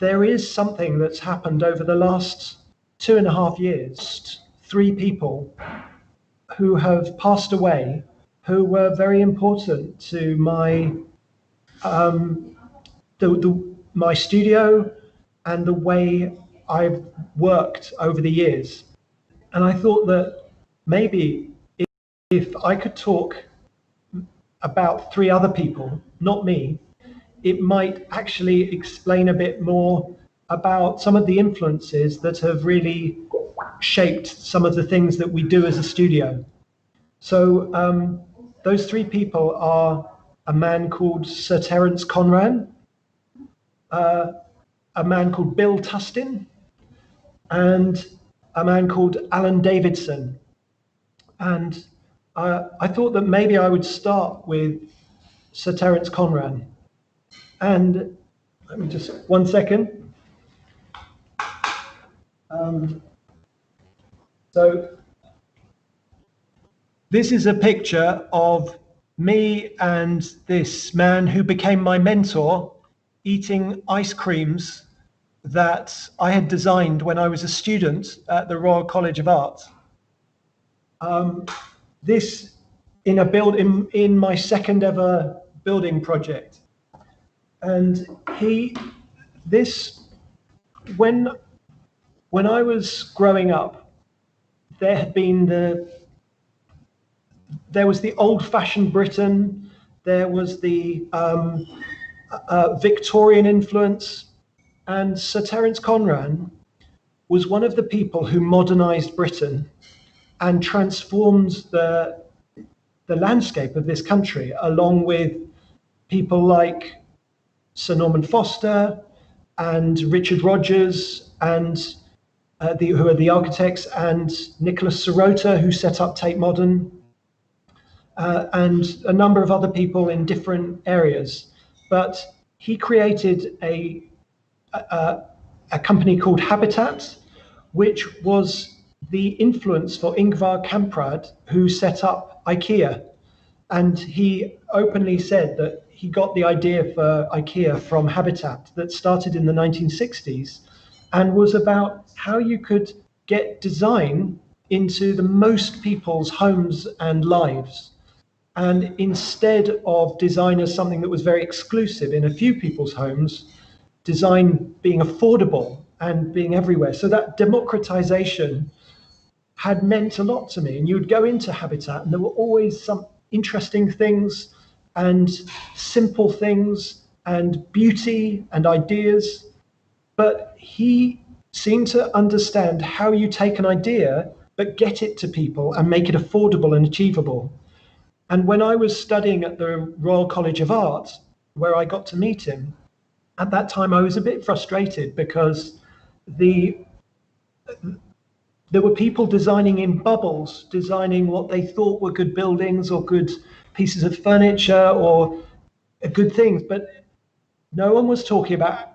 there is something that's happened over the last 2.5 years. 3 people who have passed away, who were very important to my my studio and the way I've worked over the years. And I thought that maybe if I could talk about 3 other people, not me, it might actually explain a bit more about some of the influences that have really shaped some of the things that we do as a studio. So those 3 people are a man called Sir Terence Conran, a man called Bill Tustin, and a man called Alan Davidson. And I thought that maybe I would start with Sir Terence Conran. And let me just, 1 second. So this is a picture of me and this man who became my mentor eating ice creams that I had designed when I was a student at the Royal College of Art. This in my second ever building project. And when I was growing up, there was the old-fashioned Britain, there was the Victorian influence, and Sir Terence Conran was one of the people who modernized Britain and transformed the landscape of this country, along with people like Sir Norman Foster and Richard Rogers, and who are the architects, and Nicholas Sirota, who set up Tate Modern, and a number of other people in different areas. But he created a company called Habitat, which was the influence for Ingvar Kamprad, who set up IKEA. And he openly said that he got the idea for IKEA from Habitat, that started in the 1960s and was about how you could get design into the most people's homes and lives. And instead of design as something that was very exclusive in a few people's homes, design being affordable and being everywhere. So that democratization had meant a lot to me. And you would go into Habitat and there were always some interesting things and simple things and beauty and ideas. But he seemed to understand how you take an idea but get it to people and make it affordable and achievable. And when I was studying at the Royal College of Art, where I got to meet him, at that time I was a bit frustrated because there were people designing in bubbles, designing what they thought were good buildings or good pieces of furniture or good things, but no one was talking about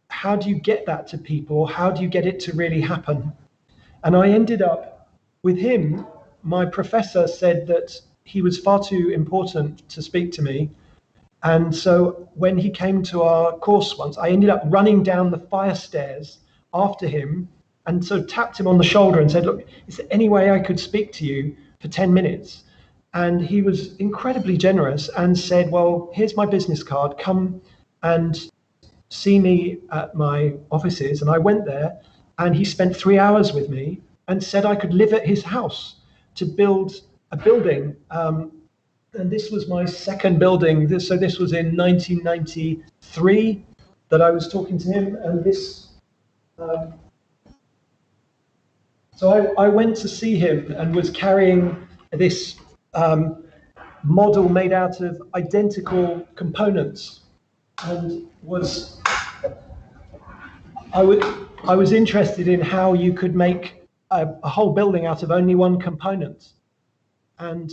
how do you get that to people, how do you get it to really happen. And I ended up with him. My professor said that he was far too important to speak to me. And so when he came to our course once, I ended up running down the fire stairs after him and so tapped him on the shoulder and said, look, is there any way I could speak to you for 10 minutes? And he was incredibly generous and said, well, here's my business card, come and see me at my offices. And I went there and he spent 3 hours with me and said I could live at his house to build a building. And this was my second building. So this was in 1993 that I was talking to him. And this, so I went to see him and was carrying this model made out of identical components, and I was interested in how you could make a whole building out of only one component. And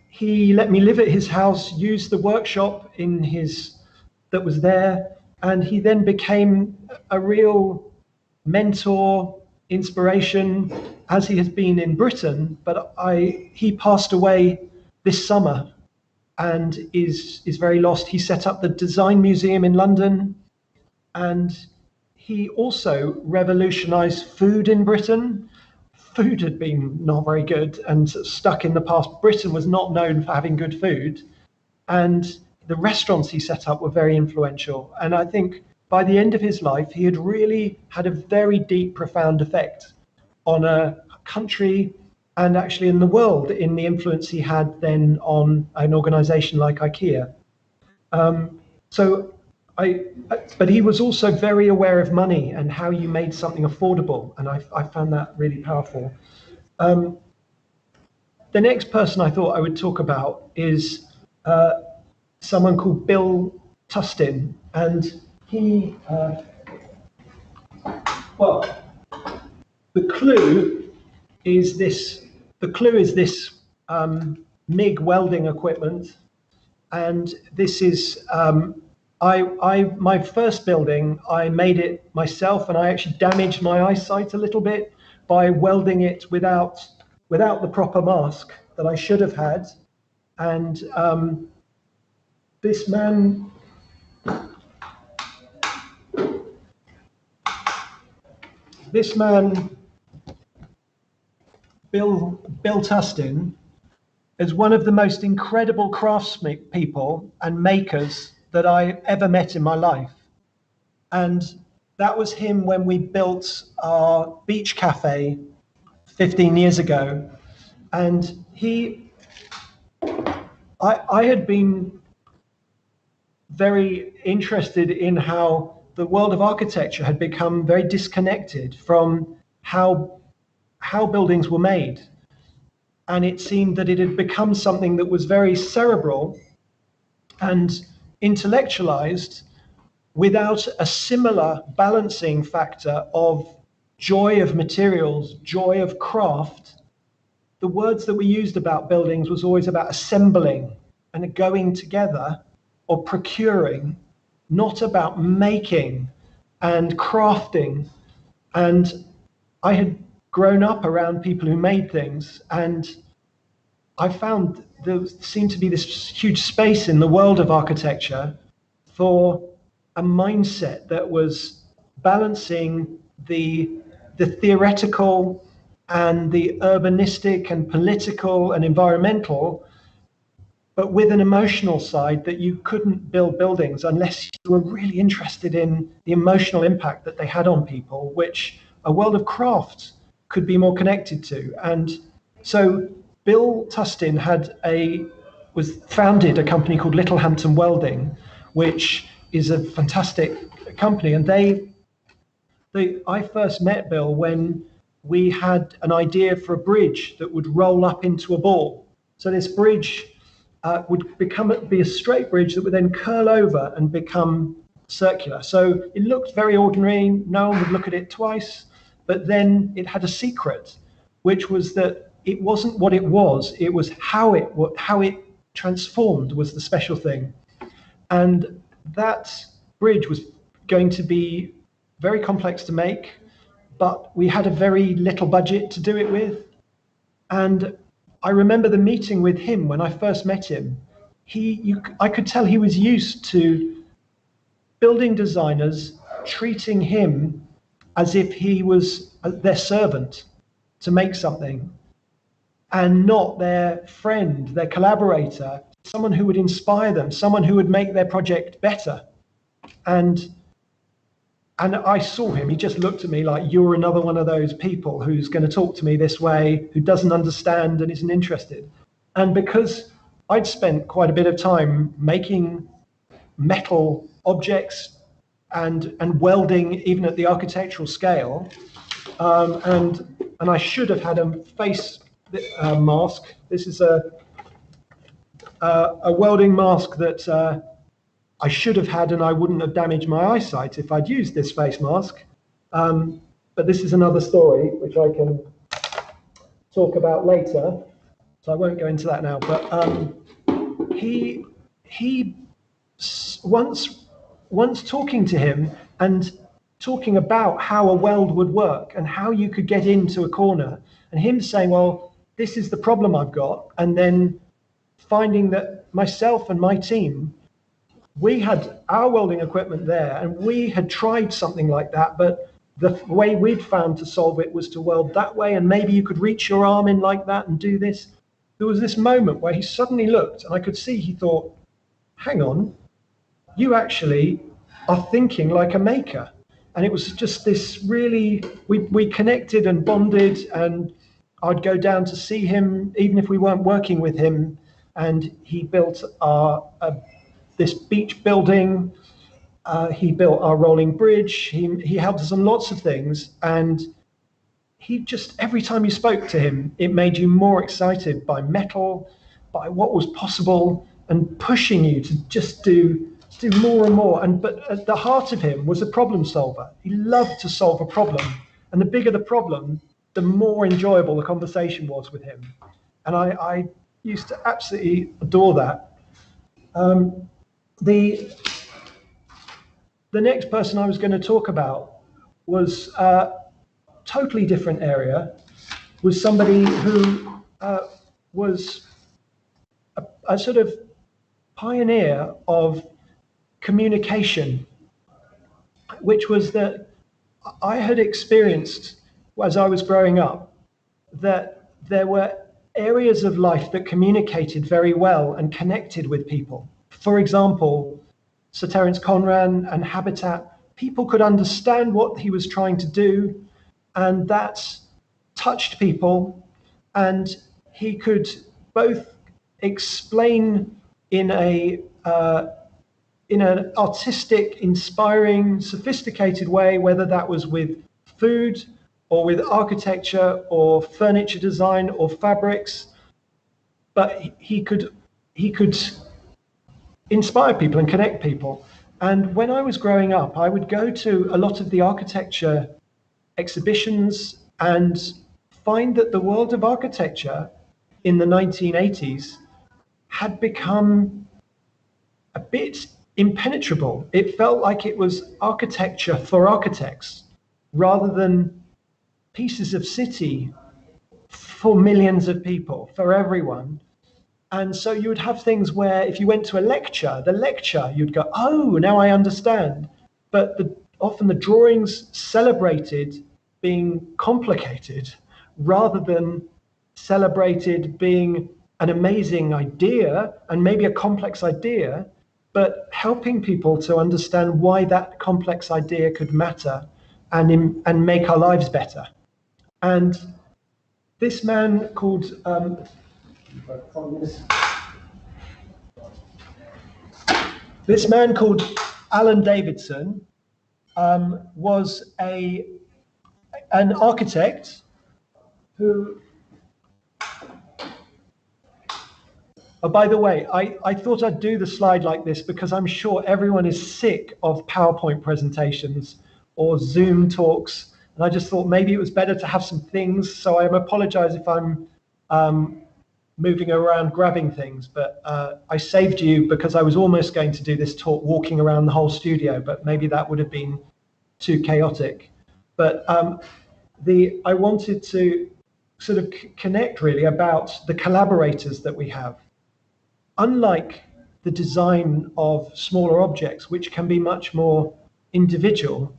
he let me live at his house, use the workshop that was there, and he then became a real mentor, inspiration, as he has been in Britain. But he passed away this summer and is very lost. He set up the Design Museum in London, And he also revolutionized food in Britain. Food had been not very good and sort of stuck in the past. Britain was not known for having good food. And the restaurants he set up were very influential. And I think by the end of his life, he had really had a very deep, profound effect on a country and actually in the world in the influence he had then on an organization like IKEA. So but he was also very aware of money and how you made something affordable. And I found that really powerful. The next person I thought I would talk about is someone called Bill Tustin. And he, well, the clue is this MIG welding equipment. And this is, my first building, I made it myself, and I actually damaged my eyesight a little bit by welding it without the proper mask that I should have had. And this man, Bill Tustin, is one of the most incredible craftspeople and makers that I ever met in my life. And that was him when we built our beach cafe 15 years ago. And I had been very interested in how the world of architecture had become very disconnected from how buildings were made. And it seemed that it had become something that was very cerebral and intellectualized without a similar balancing factor of joy of materials, joy of craft. The words that we used about buildings was always about assembling and going together or procuring, not about making and crafting. And I had grown up around people who made things, and I found there seemed to be this huge space in the world of architecture for a mindset that was balancing the theoretical and the urbanistic and political and environmental, but with an emotional side that you couldn't build buildings unless you were really interested in the emotional impact that they had on people, which a world of craft could be more connected to. And so Bill Tustin founded a company called Littlehampton Welding, which is a fantastic company. And I first met Bill when we had an idea for a bridge that would roll up into a ball. So this bridge would be a straight bridge that would then curl over and become circular. So it looked very ordinary. No one would look at it twice. But then it had a secret, which was that it wasn't what it was how it transformed was the special thing. And that bridge was going to be very complex to make, but we had a very little budget to do it with. And I remember the meeting with him when I first met him. I could tell he was used to building designers treating him as if he was their servant to make something, and not their friend, their collaborator, someone who would inspire them, someone who would make their project better. And I saw him, he just looked at me like, you're another one of those people who's going to talk to me this way, who doesn't understand and isn't interested. And because I'd spent quite a bit of time making metal objects and welding even at the architectural scale, and I should have had a face mask. This is a welding mask that I should have had, and I wouldn't have damaged my eyesight if I'd used this face mask. But this is another story which I can talk about later, so I won't go into that now. But he once talking to him and talking about how a weld would work and how you could get into a corner, and him saying, well, this is the problem I've got, and then finding that myself and my team we had our welding equipment there, and we had tried something like that, but the way we'd found to solve it was to weld that way, and maybe you could reach your arm in like that and do this. There was this moment where he suddenly looked, and I could see he thought, hang on, you actually are thinking like a maker. And it was just this really, we connected and bonded, and I'd go down to see him, even if we weren't working with him. And he built this beach building. He built our rolling bridge. He helped us on lots of things. And he just, every time you spoke to him, it made you more excited by metal, by what was possible, and pushing you to just do more and more. But at the heart of him was a problem solver. He loved to solve a problem. And the bigger the problem, the more enjoyable the conversation was with him. And I used to absolutely adore that. The next person I was going to talk about was a totally different area, was somebody who was a sort of pioneer of communication, which was that I had experienced as I was growing up that there were areas of life that communicated very well and connected with people. For example, Sir Terence Conran and Habitat, people could understand what he was trying to do, and that touched people, and he could both explain in an artistic, inspiring, sophisticated way, whether that was with food or with architecture or furniture design or fabrics, but he could inspire people and connect people. And when I was growing up, I would go to a lot of the architecture exhibitions and find that the world of architecture in the 1980s had become a bit impenetrable. It felt like it was architecture for architects rather than pieces of city for millions of people, for everyone. And so you would have things where if you went to the lecture, you'd go, oh, now I understand. But often the drawings celebrated being complicated rather than celebrated being an amazing idea and maybe a complex idea, but helping people to understand why that complex idea could matter and make our lives better. And this man called Alan Davidson was an architect who. Oh, by the way, I thought I'd do the slide like this because I'm sure everyone is sick of PowerPoint presentations or Zoom talks. And I just thought maybe it was better to have some things. So I apologize if I'm moving around grabbing things, but I saved you because I was almost going to do this talk walking around the whole studio, but maybe that would have been too chaotic. But I wanted to sort of connect really about the collaborators that we have. Unlike the design of smaller objects, which can be much more individual,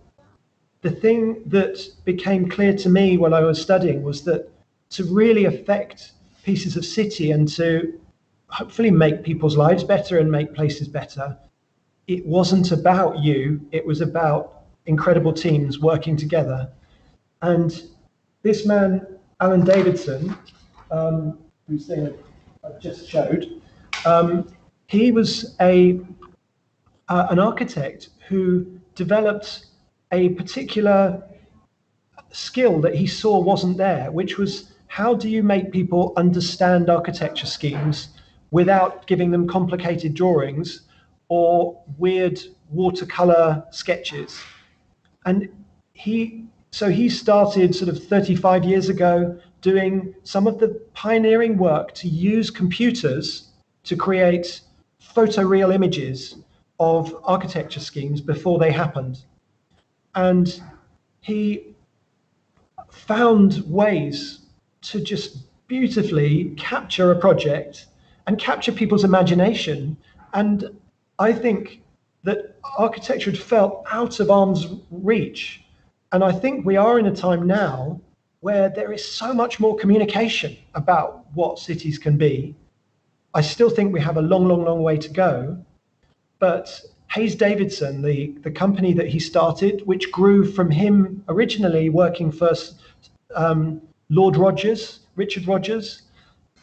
the thing that became clear to me when I was studying was that to really affect pieces of city and to hopefully make people's lives better and make places better, it wasn't about you, it was about incredible teams working together. And this man, Alan Davidson, whose thing I just showed, he was an architect who developed a particular skill that he saw wasn't there, which was how do you make people understand architecture schemes without giving them complicated drawings or weird watercolor sketches. And he started sort of 35 years ago doing some of the pioneering work to use computers to create photoreal images of architecture schemes before they happened. And he found ways to just beautifully capture a project and capture people's imagination. And I think that architecture had felt out of arm's reach. And I think we are in a time now where there is so much more communication about what cities can be. I still think we have a long, long, long way to go. But Hayes Davidson, the company that he started, which grew from him originally working for Lord Rogers, Richard Rogers,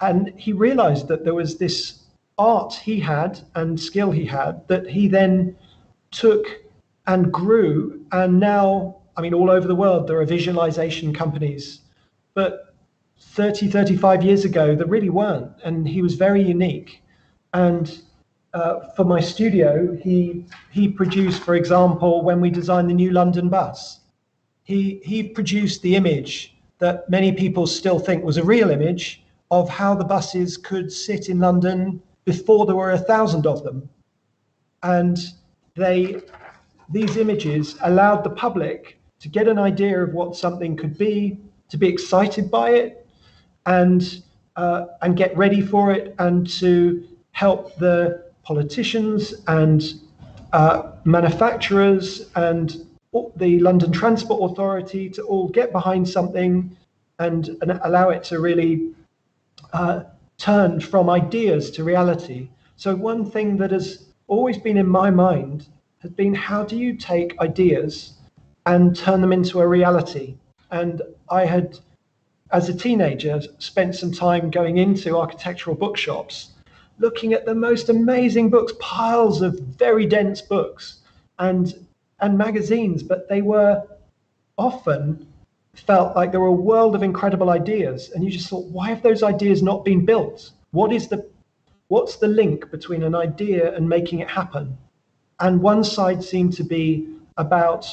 and he realized that there was this art he had and skill he had that he then took and grew. And now, I mean, all over the world, there are visualization companies. But 30, 35 years ago, there really weren't. And he was very unique. And for my studio, he produced, for example, when we designed the new London bus, he produced the image that many people still think was a real image of how the buses could sit in London before there were 1,000 of them. And these images allowed the public to get an idea of what something could be, to be excited by it, and get ready for it, and to help the politicians and manufacturers and the London Transport Authority to all get behind something and allow it to really turn from ideas to reality. So one thing that has always been in my mind has been, how do you take ideas and turn them into a reality? And I had, as a teenager, spent some time going into architectural bookshops, looking at the most amazing books, piles of very dense books and magazines, but they were often felt like there were a world of incredible ideas. And you just thought, why have those ideas not been built? What's the link between an idea and making it happen? And one side seemed to be about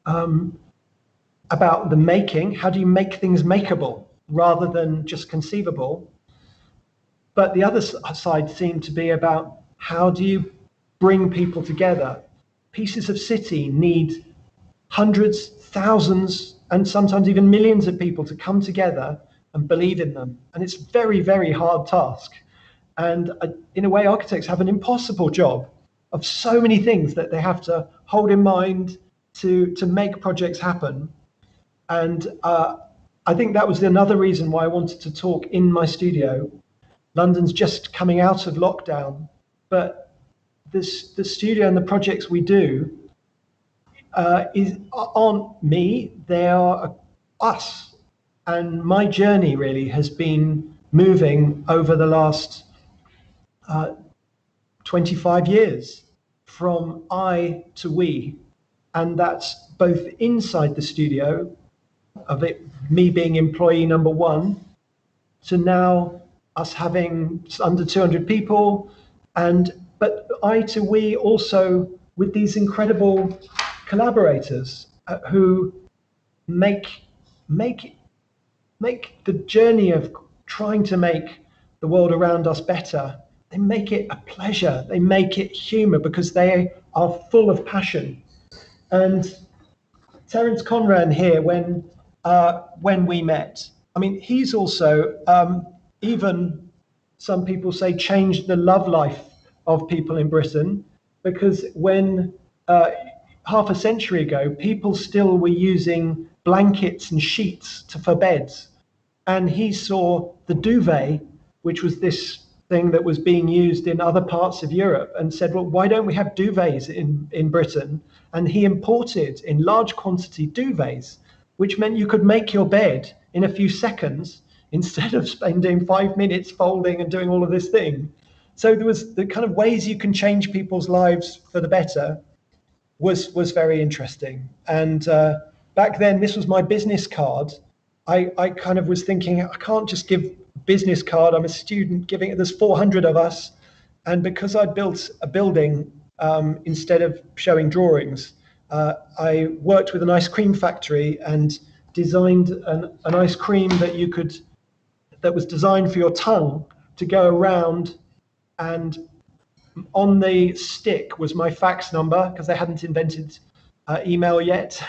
the making. How do you make things makeable rather than just conceivable? But the other side seemed to be about, how do you bring people together? Pieces of city need hundreds, thousands, and sometimes even millions of people to come together and believe in them. And it's a very, very hard task. And in a way, architects have an impossible job of so many things that they have to hold in mind to make projects happen. And I think that was another reason why I wanted to talk in my studio. London's just coming out of lockdown, but the studio and the projects we do aren't me, they are us. And my journey really has been moving over the last 25 years from I to we. And that's both inside the studio, of it, me being employee number one, to now us having under 200 people, but I to we also with these incredible collaborators who make the journey of trying to make the world around us better. They make it a pleasure. They make it humor because they are full of passion. And Terence Conran here, when we met, I mean, he's also even, some people say, changed the love life of people in Britain, because when half a century ago, people still were using blankets and sheets for beds. And he saw the duvet, which was this thing that was being used in other parts of Europe, and said, well, why don't we have duvets in Britain? And he imported in large quantity duvets, which meant you could make your bed in a few seconds instead of spending 5 minutes folding and doing all of this thing. So there was the kind of ways you can change people's lives for the better was very interesting. And back then, this was my business card. I kind of was thinking, I can't just give a business card. I'm a student giving it. There's 400 of us. And because I built a building instead of showing drawings, I worked with an ice cream factory and designed an ice cream that was designed for your tongue to go around, and on the stick was my fax number, because they hadn't invented email yet,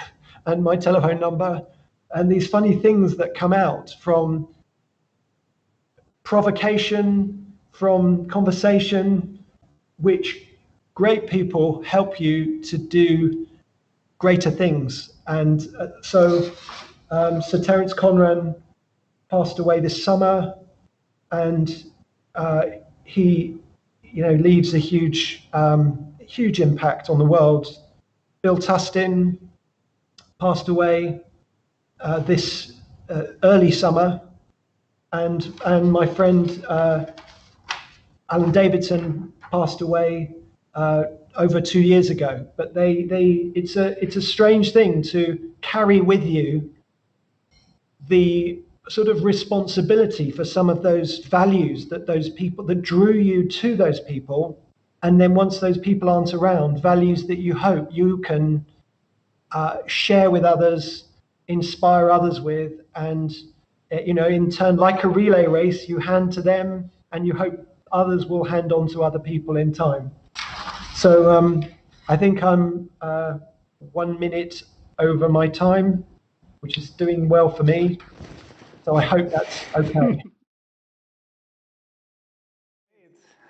and my telephone number, and these funny things that come out from provocation, from conversation, which great people help you to do greater things. And so Sir Terence Conran passed away this summer, and he, leaves a huge impact on the world. Bill Tustin passed away this early summer, and my friend Alan Davidson passed away over 2 years ago. But it's a strange thing to carry with you the sort of responsibility for some of those values that those people that drew you to those people, and then once those people aren't around, values that you hope you can share with others, inspire others with, and in turn, like a relay race, you hand to them, and you hope others will hand on to other people in time. So I think I'm 1 minute over my time, which is doing well for me. So I hope that's okay.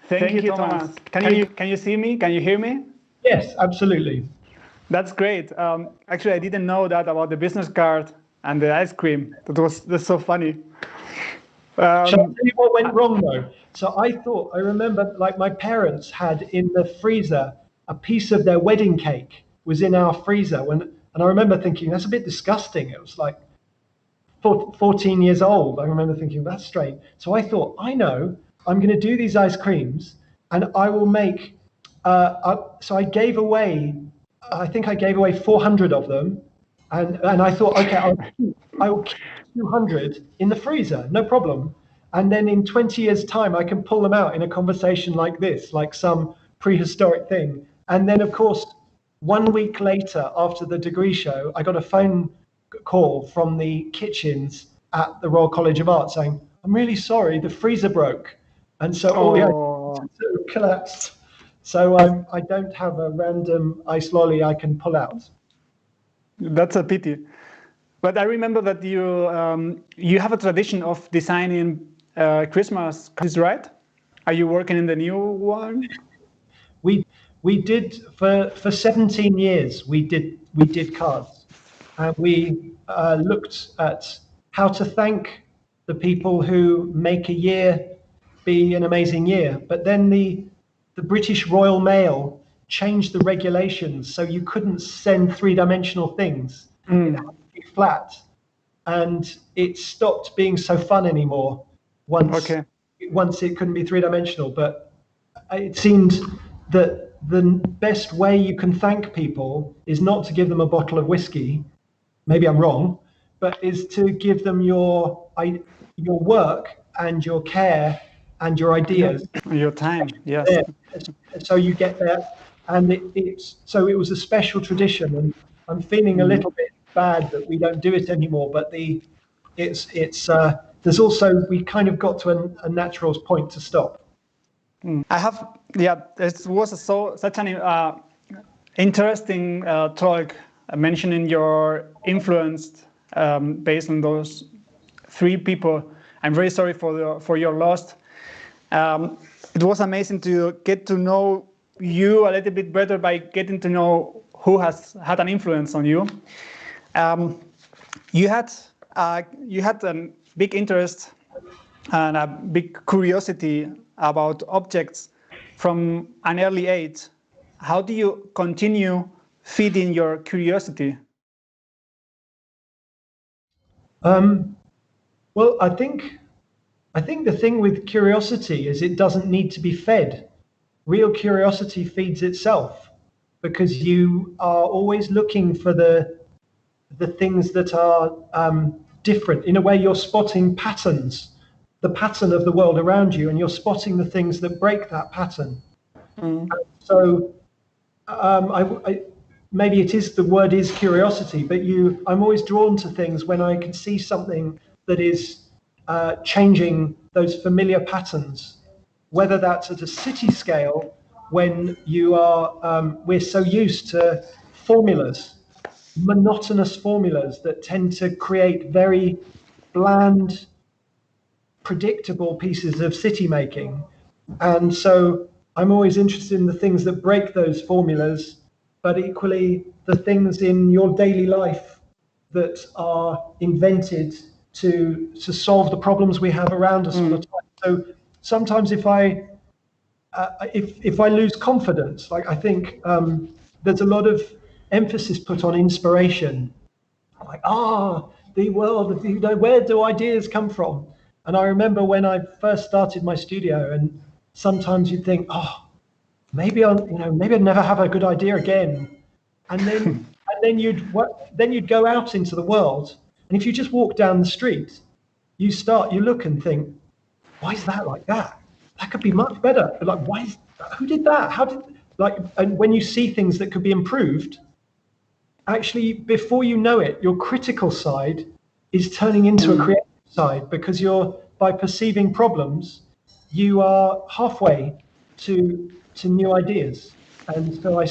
Thank you, Thomas. Can you see me? Can you hear me? Yes, absolutely. That's great. Actually, I didn't know that about the business card and the ice cream. That's so funny. Shall I tell you what went wrong though? So I remember like my parents had in the freezer a piece of their wedding cake was in our freezer and I remember thinking that's a bit disgusting. It was like 14 years old. I remember thinking that's strange. So I thought, I know, I'm going to do these ice creams and I will make. So I gave away. I think I gave away 400 of them, and I thought, okay, I will keep 200 in the freezer, no problem. And then in 20 years' time, I can pull them out in a conversation like this, like some prehistoric thing. And then, of course, 1 week later, after the degree show, I got a phone call from the kitchens at the Royal College of Art saying, I'm really sorry, the freezer broke. And so all the ice collapsed. So I don't have a random ice lolly I can pull out. That's a pity. But I remember that you have a tradition of designing Christmas cards, right? Are you working in the new one? We did for 17 years. We did cards, and we looked at how to thank the people who make a year be an amazing year. But then the British Royal Mail changed the regulations so you couldn't send three-dimensional things. It had to be flat, and it stopped being so fun anymore once it couldn't be three-dimensional. But it seemed that the best way you can thank people is not to give them a bottle of whiskey, maybe I'm wrong, but is to give them your work and your care and your ideas. Your time, yes. So you get there, and it was a special tradition, and I'm feeling a little bit bad that we don't do it anymore. But there's also, we kind of got to a natural point to stop. It was such an interesting talk mentioning your influence based on those three people. I'm very sorry for your loss. It was amazing to get to know you a little bit better by getting to know who has had an influence on you. You had a big interest and a big curiosity about objects from an early age. How do you continue feeding your curiosity? Well, I think the thing with curiosity is it doesn't need to be fed. Real curiosity feeds itself, because you are always looking for the things that are different. In a way, you're spotting patterns, the pattern of the world around you, and you're spotting the things that break that pattern. So maybe the word is curiosity, but I'm always drawn to things when I can see something that is changing those familiar patterns, whether that's at a city scale, when we're so used to formulas, monotonous formulas that tend to create very bland, predictable pieces of city making. And so I'm always interested in the things that break those formulas, but equally the things in your daily life that are invented to solve the problems we have around us all the time. So sometimes if I lose confidence, like I think there's a lot of emphasis put on inspiration, like the world, where do ideas come from? And I remember when I first started my studio, and sometimes you'd think, maybe maybe I'd never have a good idea again, and then you'd go out into the world, and if you just walk down the street, you look and think, why is that like that? That could be much better. But like, who did that? How did, like, and when you see things that could be improved, actually, before you know it, your critical side is turning into a creative side, because by perceiving problems, you are halfway to new ideas. And so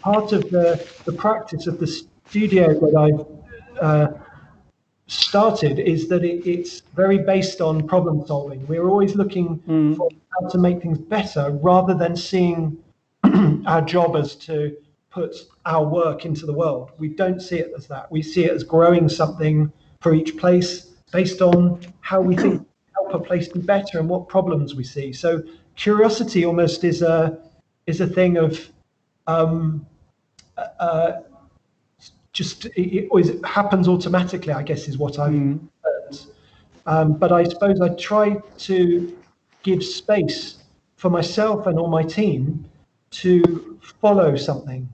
part of the practice of the studio that I've started is that it's very based on problem solving. We're always looking for how to make things better, rather than seeing our job as to put our work into the world. We don't see it as that. We see it as growing something for each place based on how we think help a place be better and what problems we see. So curiosity almost is a thing of just it always happens automatically, I guess, is what I've learned. But I suppose I try to give space for myself and all my team to follow something.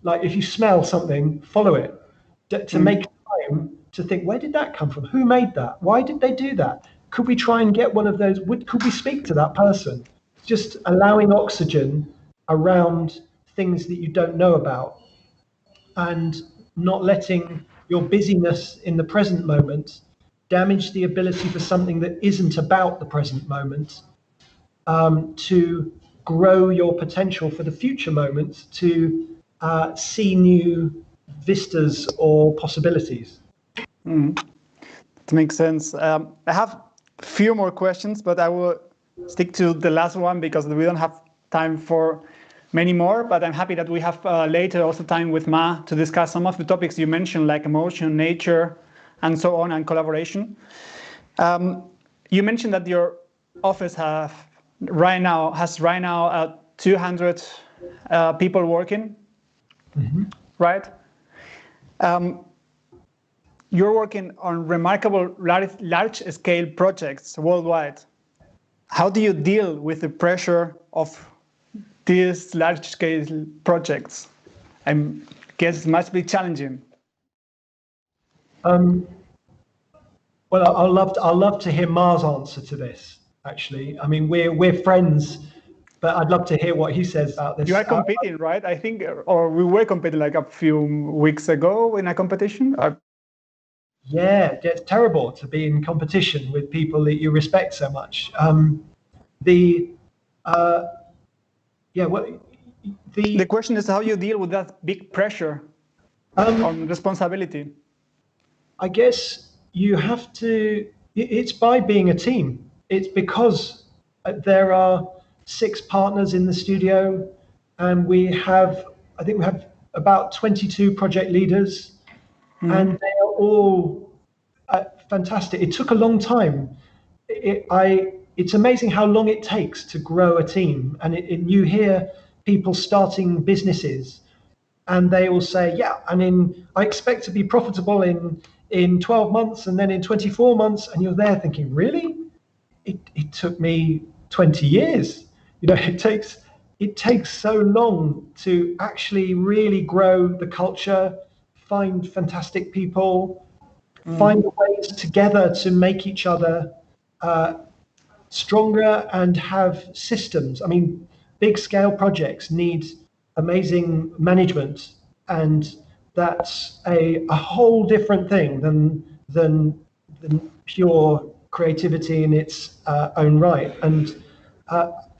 Like if you smell something, follow it. To make time to think, where did that come from? Who made that? Why did they do that? Could we try and get one of those? Could we speak to that person? Just allowing oxygen around things that you don't know about, and not letting your busyness in the present moment damage the ability for something that isn't about the present moment, to grow your potential for the future moments, to see new vistas or possibilities. That makes sense. I have a few more questions, but I will stick to the last one because we don't have time for many more. But I'm happy that we have later also time with Ma to discuss some of the topics you mentioned, like emotion, nature, and so on, and collaboration. You mentioned that your office has right now 200 people working, right? You're working on remarkable large-scale projects worldwide. How do you deal with the pressure of these large-scale projects? I guess it must be challenging. Well, I'll love to hear Ma's answer to this. Actually, I mean, we're friends, but I'd love to hear what he says about this. You are competing, right? I think, or we were competing like a few weeks ago in a competition. Yeah, it's terrible to be in competition with people that you respect so much. The question is how you deal with that big pressure on responsibility. I guess you have to. It's by being a team. It's because there are 6 partners in the studio, and I think we have about 22 project leaders, and they are all fantastic. It took a long time. It's amazing how long it takes to grow a team, and you hear people starting businesses, and they will say, "Yeah, I expect to be profitable in 12 months, and then in 24 months," and you're there thinking, "Really? It took me 20 years." It takes so long to actually really grow the culture, find fantastic people, find ways together to make each other stronger, and have systems. I mean, big scale projects need amazing management, and that's a whole different thing than pure creativity in its own right. And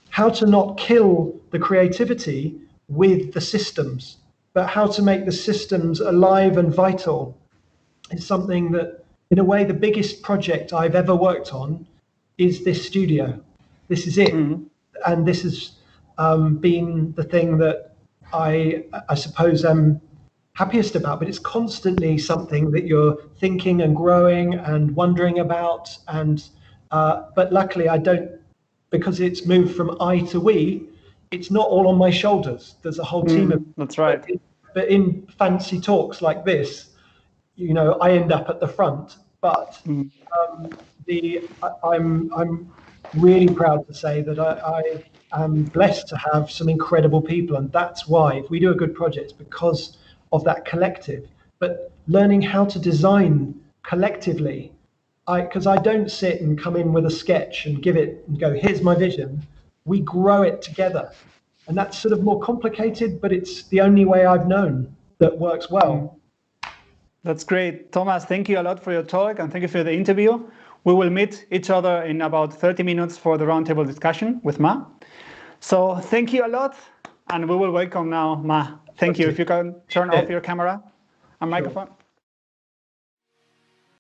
how to not kill the creativity with the systems, but how to make the systems alive and vital is something that, in a way, the biggest project I've ever worked on is this studio. This is it. and this has been the thing that I suppose I'm happiest about. But it's constantly something that you're thinking and growing and wondering about. And but luckily, I don't, because it's moved from I to we. It's not all on my shoulders. There's a whole team of. That's right. But in fancy talks like this, I end up at the front. But I'm really proud to say that I am blessed to have some incredible people, and that's why if we do a good project, it's because of that collective. But learning how to design collectively, because I don't sit and come in with a sketch and give it and go, here's my vision. We grow it together, and that's sort of more complicated, but it's the only way I've known that works well. That's great. Thomas, thank you a lot for your talk and thank you for the interview. We will meet each other in about 30 minutes for the roundtable discussion with Ma. So thank you a lot, and we will welcome now Ma. Thank you. If you can turn off your camera and microphone.